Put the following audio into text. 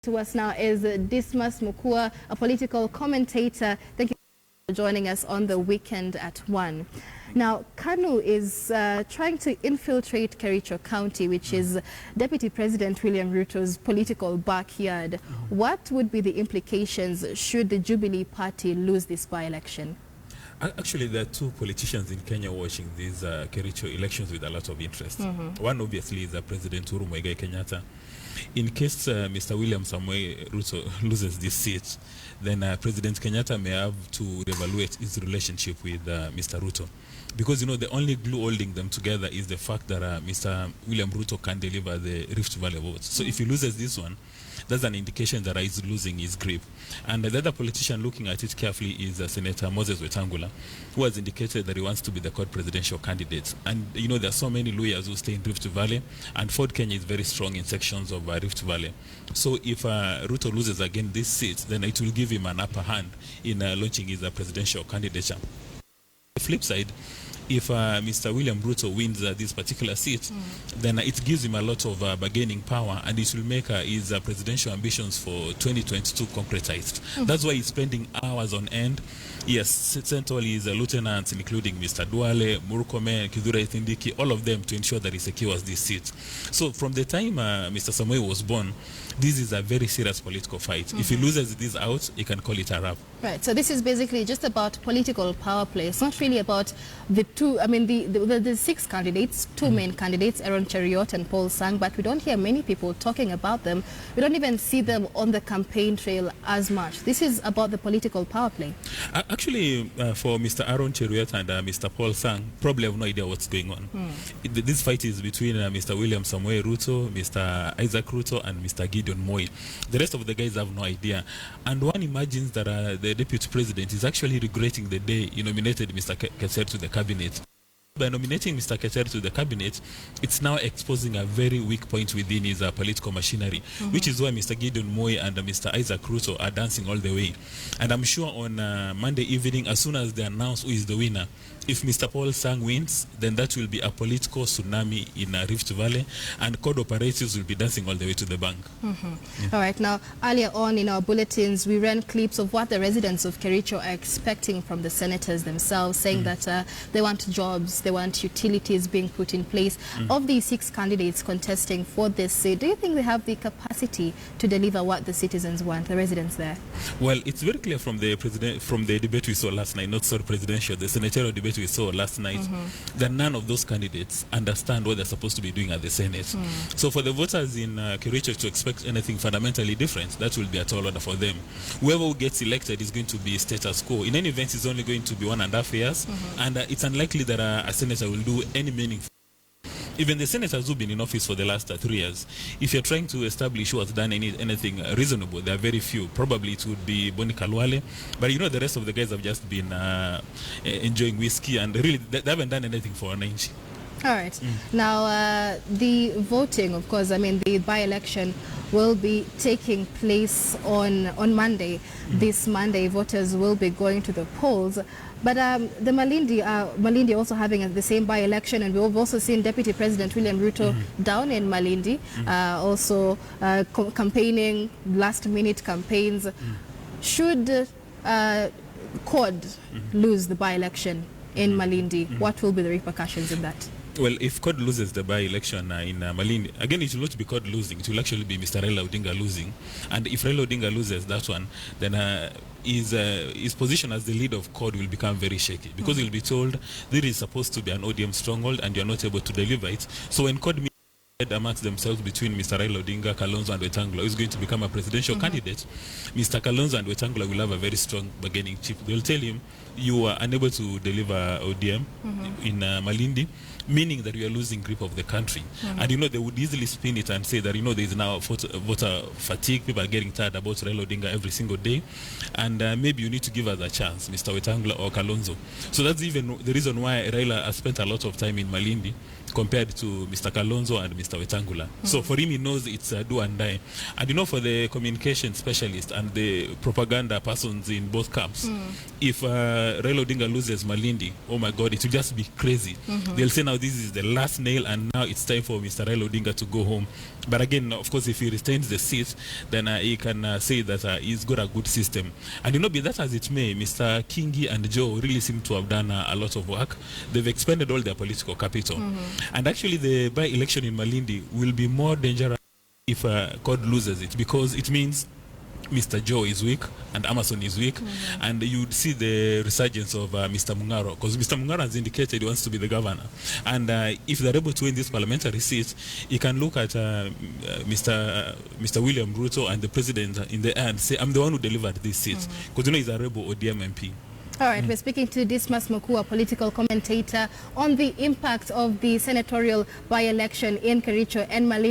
To us now is Dismas Mokua, a political commentator. Thank you for joining us on the weekend at 1. Now, KANU is trying to infiltrate Kericho County, which is Deputy President William Ruto's political backyard. What would be the implications should the Jubilee Party lose this by-election? Actually, there are two politicians in Kenya watching these Kericho elections with a lot of interest. One, obviously, is President Uhuru Muigai Kenyatta. In case Mr. William Samoei Ruto loses this seat, then President Kenyatta may have to reevaluate his relationship with Mr. Ruto. Because, you know, the only glue holding them together is the fact that Mr. William Ruto can deliver the Rift Valley votes. So if he loses this one, that's an indication that he's losing his grip. And the other politician looking at it carefully is Senator Moses Wetangula, who has indicated that he wants to be the court presidential candidate. And, you know, there are so many lawyers who stay in Rift Valley, and Ford Kenya is very strong in sections of Rift Valley. So if Ruto loses again this seat, then it will give him an upper hand in launching his presidential candidature. On the flip side, if Mr. William Ruto wins this particular seat, then it gives him a lot of bargaining power, and it will make his presidential ambitions for 2022 concretized. That's why he's spending hours on end. Yes, sent all his lieutenants, including Mr. Duale, Murkomen, Kithure Kindiki, all of them to ensure that he secures this seat. So from the time Mr. Samoei was born, this is a very serious political fight. If he loses this out, he can call it a wrap. Right, so this is basically just about political power play. It's not really about the two, I mean, the six candidates, two main candidates, Aaron Cheruiyot and Paul Sang, but we don't hear many people talking about them. We don't even see them on the campaign trail as much. This is about the political power play. Actually, for Mr. Aaron Cheruiyot and Mr. Paul Sang, probably have no idea what's going on. This fight is between Mr. William Samoei Ruto, Mr. Isaac Ruto, and Mr. Gideon Moi. The rest of the guys have no idea. And one imagines that the deputy president is actually regretting the day he nominated Mr. Keter to the cabinet. By nominating Mr. Keter to the cabinet, it's now exposing a very weak point within his political machinery, which is why Mr. Gideon Moi and Mr. Isaac Ruto are dancing all the way. And I'm sure on Monday evening, as soon as they announce who is the winner, if Mr. Paul Sang wins, then that will be a political tsunami in Rift Valley, and code operatives will be dancing all the way to the bank. All right, now, earlier on in our bulletins, we ran clips of what the residents of Kericho are expecting from the senators themselves, saying that they want jobs, they want utilities being put in place. Of these six candidates contesting for this seat, do you think they have the capacity to deliver what the citizens want, the residents there? Well, it's very clear from the debate we saw last night, not so presidential, the senatorial debate we saw last night, that none of those candidates understand what they're supposed to be doing at the Senate. So for the voters in Kericho to expect anything fundamentally different, that will be a tall order for them. Whoever gets elected is going to be status quo. In any event, it's only going to be 1.5 years, and it's unlikely that a senator will do any meaningful. Even the senators who've been in office for the last 3 years, if you're trying to establish who has done anything reasonable, there are very few. Probably it would be Boni Kalwale, but you know the rest of the guys have just been enjoying whiskey, and really they haven't done anything for an inch. All right. Now, the voting, of course, I mean, the by-election will be taking place on Monday. This Monday, voters will be going to the polls. But the Malindi also having the same by-election, and we've also seen Deputy President William Ruto down in Malindi, also campaigning, last-minute campaigns. Should CORD lose the by-election in Malindi, what will be the repercussions in that? Well, if CORD loses the by-election in Malindi, again, it will not be CORD losing. It will actually be Mr. Raila Odinga losing. And if Raila Odinga loses that one, then his position as the leader of CORD will become very shaky, because he'll be told this is supposed to be an ODM stronghold and you're not able to deliver it. So when CORD amongst themselves between Mr. Raila Odinga, Kalonzo and Wetangula, who is going to become a presidential candidate, Mr. Kalonzo and Wetangula will have a very strong bargaining chip. They'll tell him, you are unable to deliver ODM in Malindi, meaning that we are losing grip of the country. And, you know, they would easily spin it and say that, you know, there is now voter fatigue. People are getting tired about Raila Odinga every single day. And maybe you need to give us a chance, Mr. Wetangula or Kalonzo. So that's even the reason why Raila has spent a lot of time in Malindi, compared to Mr. Kalonzo and Mr. Wetangula. So for him, he knows it's do and die. And you know, for the communication specialist and the propaganda persons in both camps, if Raila Odinga loses Malindi, oh my God, it will just be crazy. They'll say now this is the last nail and now it's time for Mr. Raila Odinga to go home. But again, of course, if he retains the seat, then he can say that he's got a good system. And you know, be that as it may, Mr. Kingi and Joe really seem to have done a lot of work. They've expended all their political capital. And actually, the by-election in Malindi will be more dangerous if CORD loses it, because it means Mr. Joe is weak and Amason is weak, and you'd see the resurgence of Mr. Mungaro, because Mr. Mungaro has indicated he wants to be the governor. And if they're able to win this parliamentary seat, he can look at Mr. William Ruto and the president in the end and say, I'm the one who delivered this seat, because you know he's a rebel ODM MP. All right, we're speaking to Dismas Mokua, political commentator, on the impact of the senatorial by-election in Kericho and Malindi.